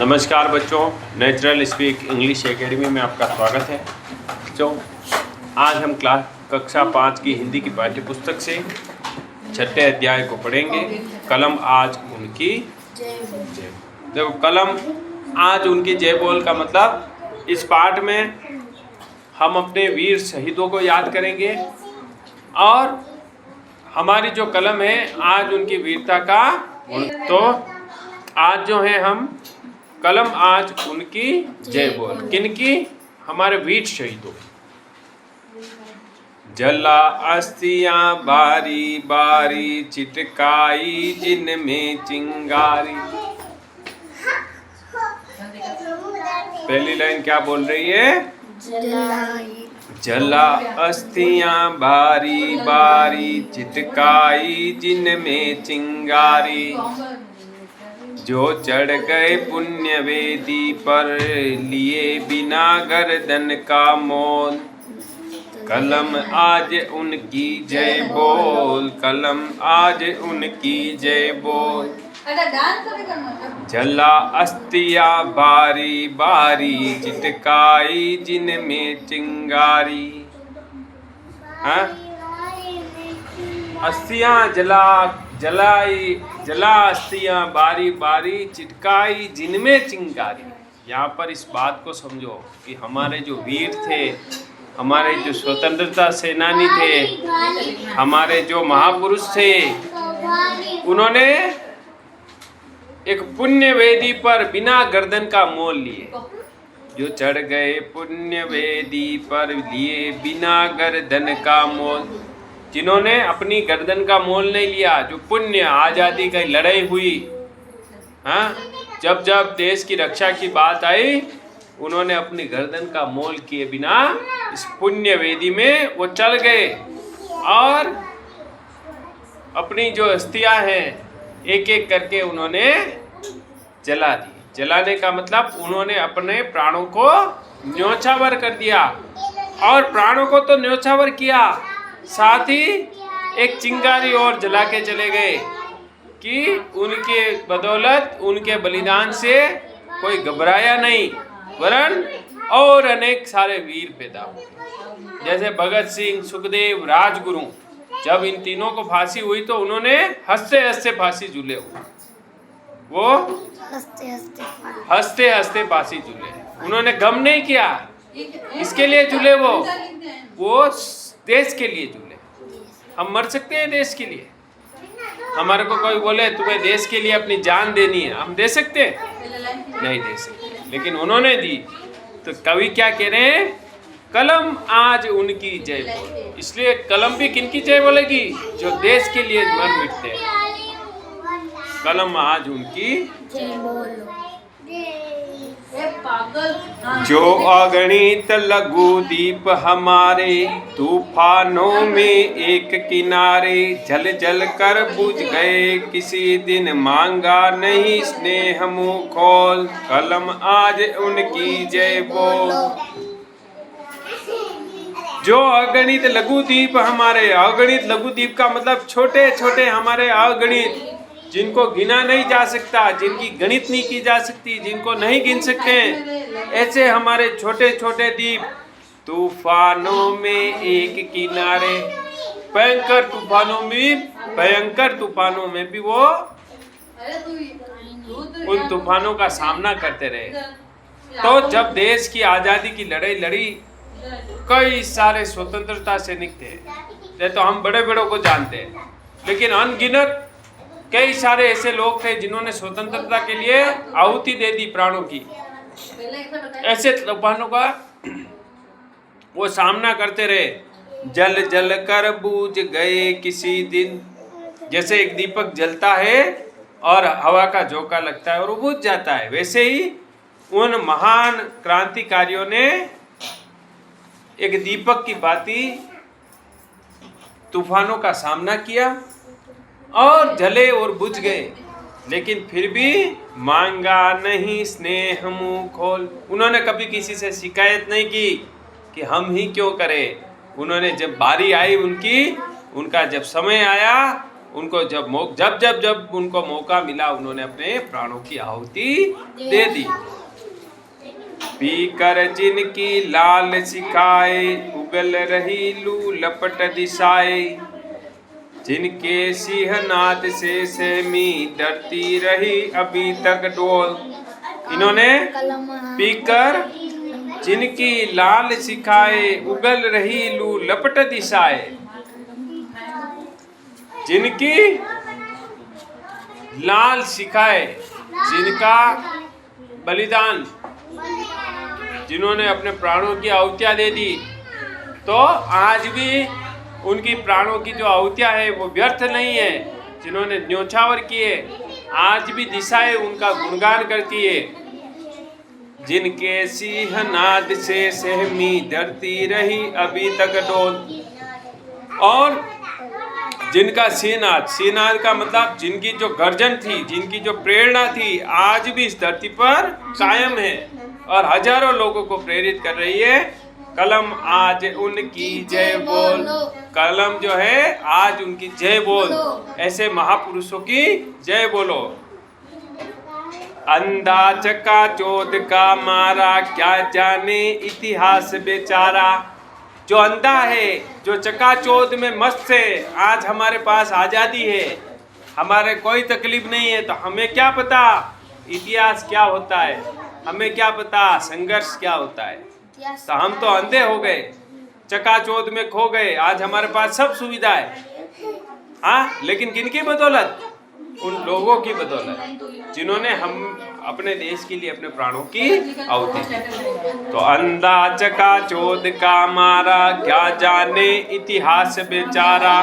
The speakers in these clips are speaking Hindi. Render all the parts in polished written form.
नमस्कार बच्चों, नेचुरल स्पीक इंग्लिश एकेडमी में आपका स्वागत है। बच्चों, आज हम कक्षा 5 की हिंदी की पाठ्य पुस्तक से 6ठे अध्याय को पढ़ेंगे। कलम आज उनकी जय। देखो, कलम आज उनकी जय बोल का मतलब इस पाठ में हम अपने वीर शहीदों को याद करेंगे और हमारी जो कलम है आज उनकी वीरता का। तो आज जो है हम कलम आज उनकी जय बोल, किनकी? हमारे वीर शहीदों। जला अस्थियां बारी बारी, चिटकाई जिनमें चिंगारी। पहली लाइन क्या बोल रही है? जला अस्थियां बारी बारी, चिटकाई जिनमें चिंगारी। जो चढ़ गए पुण्य वेदी पर, लिए बिना गर्दन का मोल। कलम आज उनकी जय बोल, कलम आज उनकी जय बोल। जला अस्थियां बारी बारी, चिटकाई जिनमें चिंगारी। हाँ? अस्थियां जला अस्थियां बारी बारी, चिटकाई जिनमें चिंगारी। यहाँ पर इस बात को समझो कि हमारे जो वीर थे, हमारे जो स्वतंत्रता सेनानी थे, हमारे जो महापुरुष थे, उन्होंने एक पुण्य वेदी पर बिना गर्दन का मोल लिए। जो चढ़ गए पुण्य वेदी पर, लिए बिना गर्दन का मोल। जिन्होंने अपनी गर्दन का मोल नहीं लिया, जो पुण्य आज़ादी की लड़ाई हुई, हाँ, जब जब देश की रक्षा की बात आई, उन्होंने अपनी गर्दन का मोल किए बिना इस पुण्य वेदी में वो चल गए और अपनी जो अस्थियां हैं एक एक करके उन्होंने जला दी। जलाने का मतलब उन्होंने अपने प्राणों को न्योछावर कर दिया, और प्राणों को तो न्योछावर किया, साथ ही एक चिंगारी और जला के चले गए कि उनके बदौलत, उनके बलिदान से कोई घबराया नहीं, वरन और अनेक सारे वीर पैदा हुए। जैसे भगत सिंह, सुखदेव, राजगुरु। जब इन तीनों को फांसी हुई तो उन्होंने हंसते हंसते फांसी झूले हुए। वो हंसते हंसते फांसी झूले। उन्होंने गम नहीं किया, इसके लिए झूले वो देश के लिए झूले। हम मर सकते हैं देश के लिए। हमारे को कोई बोले तुम्हें देश के लिए अपनी जान देनी है, हम दे सकते हैं? नहीं दे सकते, लेकिन उन्होंने दी। तो कवि क्या कह रहे हैं? कलम आज उनकी जय बोल। इसलिए कलम भी किनकी जय बोलेगी? जो देश के लिए मर मिटते हैं। कलम आज उनकी जय बोल। जो अगणित लघु दीप हमारे, तूफानों में एक किनारे। जल जल कर बुझ गए किसी दिन, मांगा नहीं स्नेह मुँह खोल। कलम आज उनकी जय बोल। जो अगणित लघु दीप हमारे, अगणित लघु दीप का मतलब छोटे छोटे हमारे अगणित, जिनको गिना नहीं जा सकता, जिनकी गणित नहीं की जा सकती, जिनको नहीं गिन सकते, ऐसे हमारे छोटे छोटे दीप तूफानों में एक किनारे। भयंकर तूफानों में भी वो उन तूफानों का सामना करते रहे। तो जब देश की आज़ादी की लड़ाई लड़ी, कई सारे स्वतंत्रता सैनिक थे। तो हम बड़े बड़ों को जानते हैं, लेकिन अनगिनत कई सारे ऐसे लोग थे जिन्होंने स्वतंत्रता के लिए आहुति दे दी प्राणों की। ऐसे तूफानों का वो सामना करते रहे। जल जल कर बूझ गए किसी दिन। जैसे एक दीपक जलता है और हवा का झोंका लगता है और वो बुझ जाता है, वैसे ही उन महान क्रांतिकारियों ने एक दीपक की भांति तूफानों का सामना किया और जले और बुझ गए, लेकिन फिर भी मांगा नहीं स्नेह मुँह खोल। उन्होंने कभी किसी से शिकायत नहीं की कि हम ही क्यों करें। उन्होंने जब बारी आई उनका जब समय आया उनको जब उनको मौका मिला उन्होंने अपने प्राणों की आहुति दे दी। पीकर जिनकी लाल सिखाए उगल रही लू लपट दिशाए, जिनके सिंहनाद से सहमी डरती रही अभी तक डोल। इन्होंने पीकर जिनकी लाल सिखाए उगल रही लू लपट दिशाए, जिनकी लाल सिखाए, जिनका बलिदान, जिन्होंने अपने प्राणों की आहुतियां दे दी, तो आज भी उनकी प्राणों की जो आहुतियां है वो व्यर्थ नहीं है। जिन्होंने न्योछावर किए, आज भी दिशाएं उनका गुणगान करती है। जिनके सिंहनाद से सहमी डरती रही अभी तक डोल, और जिनका सिंहनाद का मतलब जिनकी जो गर्जन थी, जिनकी जो प्रेरणा थी, आज भी इस धरती पर कायम है और हजारों लोगों को प्रेरित कर रही है। कलम आज उनकी जय बोल, कलम जो है आज उनकी जय बोल, ऐसे महापुरुषों की जय बोलो। अंधा चकाचौंध का मारा क्या जाने इतिहास बेचारा, जो अंधा है, जो चकाचौंध में मस्त है, आज हमारे पास आजादी है, हमारे कोई तकलीफ नहीं है, तो हमें क्या पता इतिहास क्या होता है, हमें क्या पता संघर्ष क्या होता है। तो हम तो अंधे हो गए, चकाचौंध में खो गए। आज हमारे पास सब सुविधा है, हाँ, लेकिन किनकी बदौलत? उन लोगों की बदौलत जिन्होंने हम अपने देश के लिए अपने प्राणों की आहुति दी। तो अंधा चकाचौंध का मारा क्या जाने इतिहास बेचारा,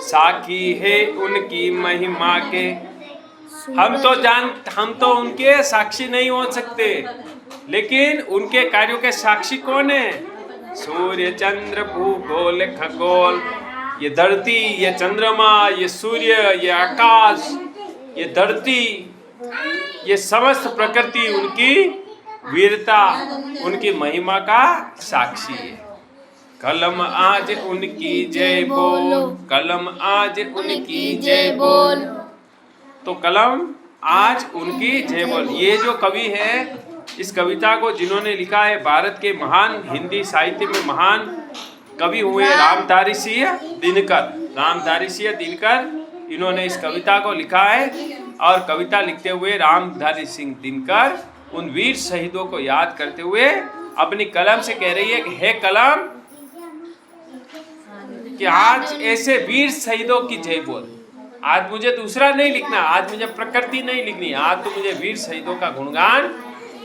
साखी है उनकी महिमा के। हम तो उनके साक्षी नहीं हो सकते, लेकिन उनके कार्यों के साक्षी कौन है? सूर्य चंद्र भूगोल खगोल, ये धरती, ये चंद्रमा, ये सूर्य, ये आकाश, ये धरती, ये समस्त प्रकृति उनकी वीरता, उनकी महिमा का साक्षी है। कलम आज उनकी जय बोल, कलम आज उनकी जय बोल। तो कलम आज उनकी जय बोल, ये जो कवि है, इस कविता को जिन्होंने लिखा है, भारत के महान हिंदी साहित्य में महान कवि हुए रामधारी सिंह दिनकर, इन्होंने इस कविता को लिखा है। और कविता लिखते हुए रामधारी सिंह दिनकर उन वीर शहीदों को याद करते हुए अपनी कलम से कह रही है कि हे कलम, कि आज ऐसे वीर शहीदों की जय बोल। आज मुझे दूसरा नहीं लिखना, आज मुझे प्रकृति नहीं लिखनी, आज तो मुझे वीर शहीदों का गुणगान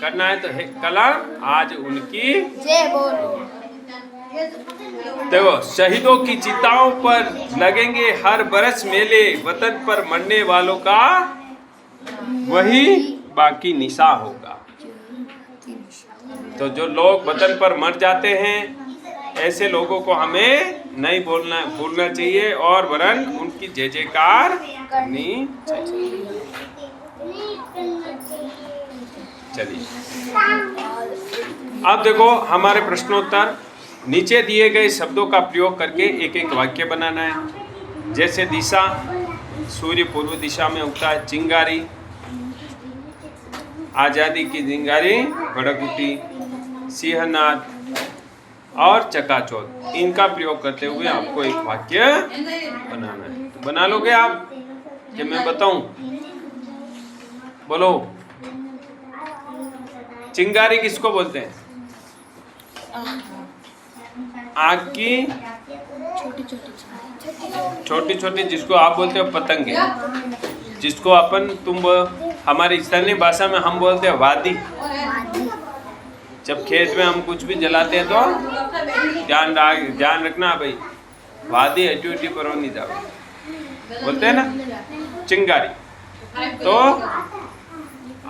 करना है। तो हे कलम आज उनकी जय बोल। देखो, शहीदों की चिताओं पर लगेंगे हर बरस मेले, वतन पर मरने वालों का वही बाकी निशा होगा। तो जो लोग वतन पर मर जाते हैं, ऐसे लोगों को हमें नहीं भूलना चाहिए, और वरन उनकी जय जयकार करनी चाहिए। चलिए अब देखो हमारे प्रश्नोत्तर। नीचे दिए गए शब्दों का प्रयोग करके एक एक वाक्य बनाना है। जैसे दिशा, सूर्य पूर्व दिशा में उगता है। चिंगारी, आज़ादी की चिंगारी भड़क उठी। सिंहनाद और चकाचौंध, इनका प्रयोग करते हुए आपको एक वाक्य बनाना है। बना लोगे आप कि मैं बताऊं? बोलो, चिंगारी किसको बोलते हैं? आग की छोटी छोटी, जिसको आप बोलते हो पतंगे, जिसको हमारी स्थानीय भाषा में हम बोलते हैं वादी। जब खेत में हम कुछ भी जलाते हैं तो ध्यान रखना भाई, वादी हटी पर नहीं जाओ, बोलते हैं ना चिंगारी। तो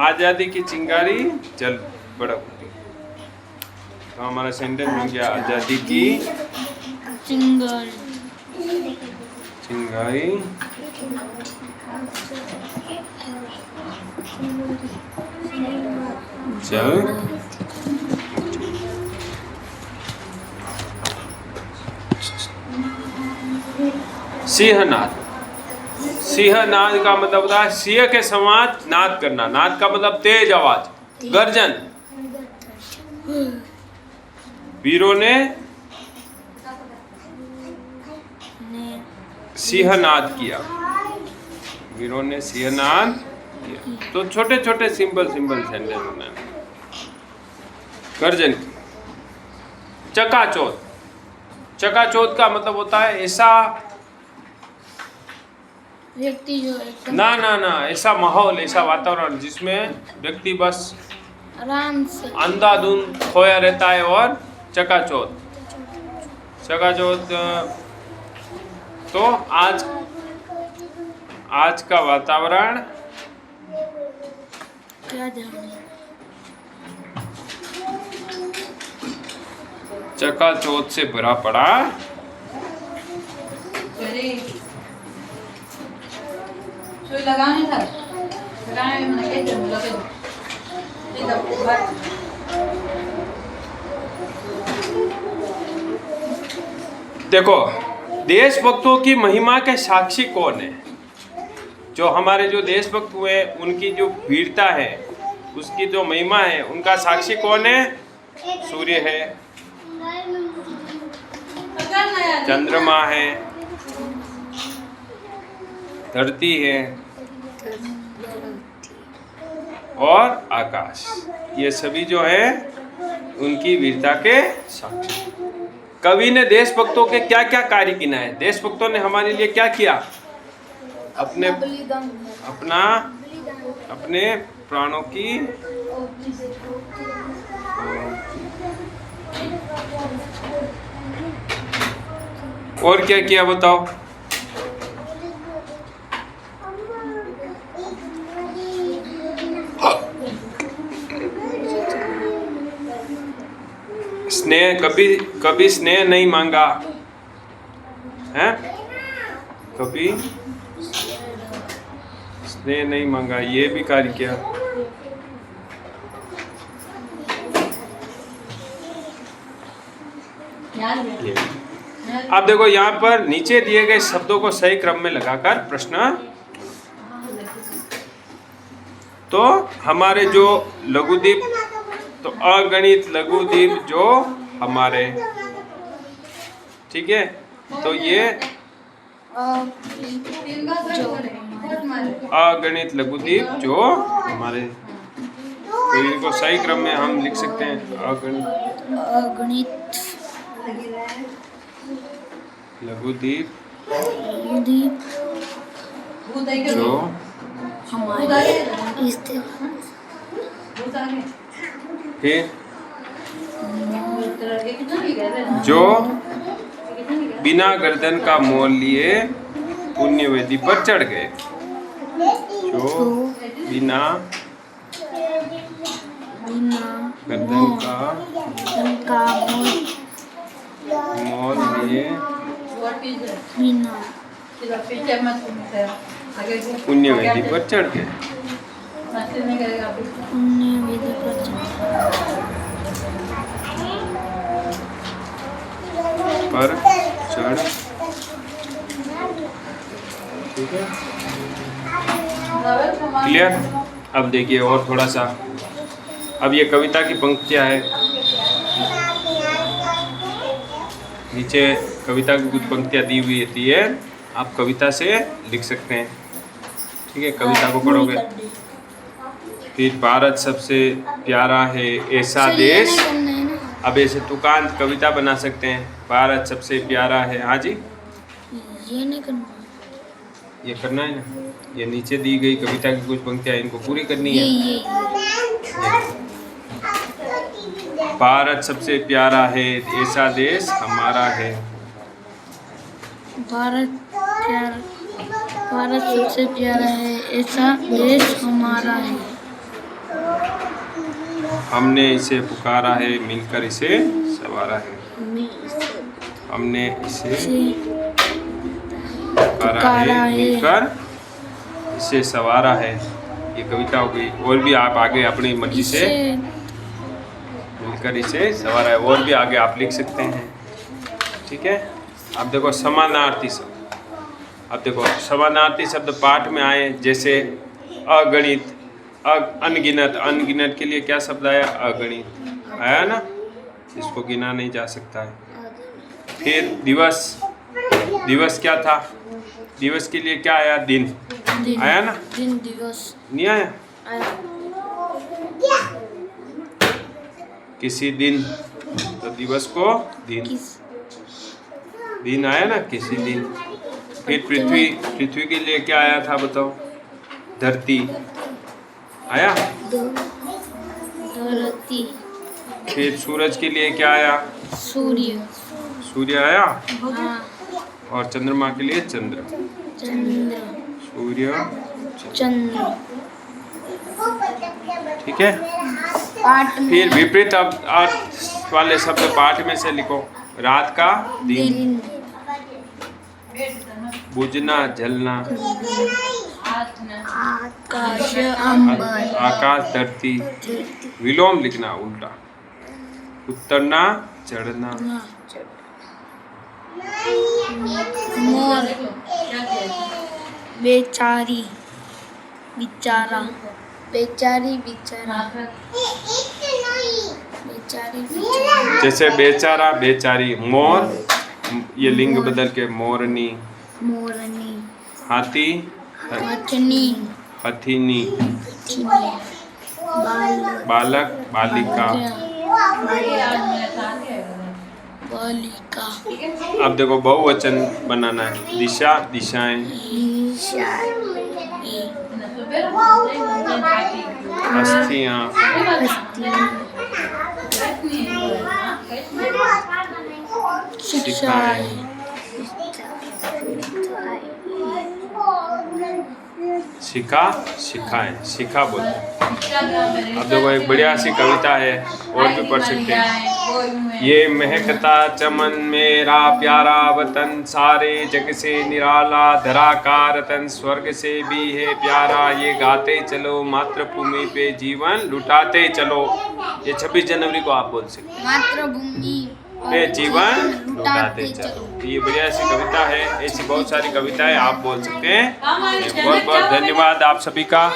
आज़ादी की चिंगारी जल भड़क उठी। तो हमारा सेंटेंस हो गया आज़ादी की चिंगारी जल। सिंहनाद, सिंह नाद का मतलब होता है सिंह के समान नाद करना। नाद का मतलब तेज आवाज, गर्जन। वीरों ने सिंहनाद किया। वीरों ने सिंहनाद किया। तो छोटे छोटे सिंपल सेंटेंस बनाने। गर्जन की। चकाचौंध। चकाचौंध का मतलब होता है ऐसा व्यक्ति जो ना ऐसा माहौल, ऐसा वातावरण जिसमें व्यक्ति बस आराम से अंधाधुंध खोया रहता है। और चकाचौंध तो आज का वातावरण क्या जाने चकाचौंध से भरा पड़ा। देखो, देशभक्तों की महिमा के साक्षी कौन है? जो हमारे जो देशभक्त हुए उनकी जो वीरता है, उसकी जो महिमा है, उनका साक्षी कौन है? सूर्य है, चंद्रमा है, धरती है और आकाश। ये सभी जो है उनकी वीरता के साक्षी। कवि ने देशभक्तों के क्या क्या कार्य गिनाए? देशभक्तों ने हमारे लिए क्या किया? अपने प्राणों की और क्या किया बताओ? स्नेह, कभी स्नेह नहीं मांगा है, कभी स्नेह नहीं मांगा, ये भी कार्य किया। अब देखो यहाँ पर नीचे दिए गए शब्दों को सही क्रम में लगाकर प्रश्न। तो हमारे जो लघुद्वीप, तो अगणित लघुद्वीप जो हमारे, ठीक है, तो ये अगणित लघुद्वीप जो हमारे, तो इनको सही क्रम में हम लिख सकते हैं। अगणित लघुद्वीप जो हमारे फिर जो बिना गर्दन का मोल लिए पुण्य वेदी पर चढ़ गए। जो बिना गर्दन का मोल लिए पुण्य वेदी पर चढ़ गए। पर चढ़, ठीक है, क्लियर। अब देखिए और थोड़ा सा, अब ये कविता की पंक्तियां है, नीचे कविता की कुछ पंक्तियां दी हुई होती है, आप कविता से लिख सकते हैं, ठीक है। कविता को पढ़ोगे। फिर भारत सबसे प्यारा है ऐसा देश। अब ऐसे तुकांत कविता बना सकते हैं। भारत सबसे प्यारा है, हाँ जी, ये नहीं करना, ये करना है ना। ये नीचे दी गई कविता की कुछ पंक्तियां, इनको पूरी करनी है। भारत सबसे प्यारा है ऐसा देश हमारा है। भारत सबसे प्यारा है ऐसा देश हमारा है। हमने इसे पुकारा है मिलकर इसे सवारा है। हमने इसे पुकारा है मिलकर इसे सवारा है। ये कविता हो गई। और भी आप आगे अपनी मर्जी से मिलकर इसे सवारा है, और भी आगे आप लिख सकते हैं, ठीक है। आप देखो समानार्थी शब्द, अब देखो समानार्थी शब्द पाठ में आए, जैसे अगणित, अनगिनत। अनगिनत के लिए क्या शब्द आया? अगणित आया ना, इसको गिना नहीं जा सकता है। फिर दिवस, दिवस क्या था? दिवस के लिए क्या आया? दिन, दिन आया ना? दिन दिवस नहीं आया? आया। किसी दिन, तो दिवस को दिन, किस दिन आया ना, किसी दिन। फिर पृथ्वी, पृथ्वी के लिए क्या आया था बताओ? धरती आया। धरती। फिर सूरज के लिए क्या आया? सूर्य। सूर्य आया। हाँ। और चंद्रमा के लिए चंद्र। चंद्र। सूर्य, चंद्र। ठीक है। पाठ में फिर विपरीत अर्थ वाले शब्द पाठ में से लिखो। रात का दिन, दिन, बुझना, जलना, आकाश, अंबर, आकाश, धरती, विलोम लिखना उल्टा, उतरना, चढ़ना, मोर, बेचारी, बेचारा, बेचारी, बेचारा, बेचारी, बेचारा, जैसे बेचारा, बेचारी। मोर, ये लिंग बदल के मोरनी, मोरनी, हाथी, हथनी, हथिनी, बालक, बालक, बालिका। बालिका, अब देखो बहुवचन बनाना है। दिशा, दिशाएं, अस्थियां, शिक्षाएं, शिखा, शिखाएं, शिखा बोलते हैं। अब देखो एक बढ़िया सी कविता है, और भी पढ़ सकते हैं। ये महकता चमन मेरा प्यारा वतन, सारे जग से निराला, धरा का रतन, स्वर्ग से भी है प्यारा। ये गाते चलो मातृभूमि पे जीवन लुटाते चलो। ये 26 जनवरी को आप बोल सकते हैं। मातृभूमि पे जीवन लुटाते चलो। ये बढ़िया सी कविता है। ऐसी बहुत सारी कविताएं आप बोल सकते हैं। बहुत बहुत धन्यवाद आप सभी का।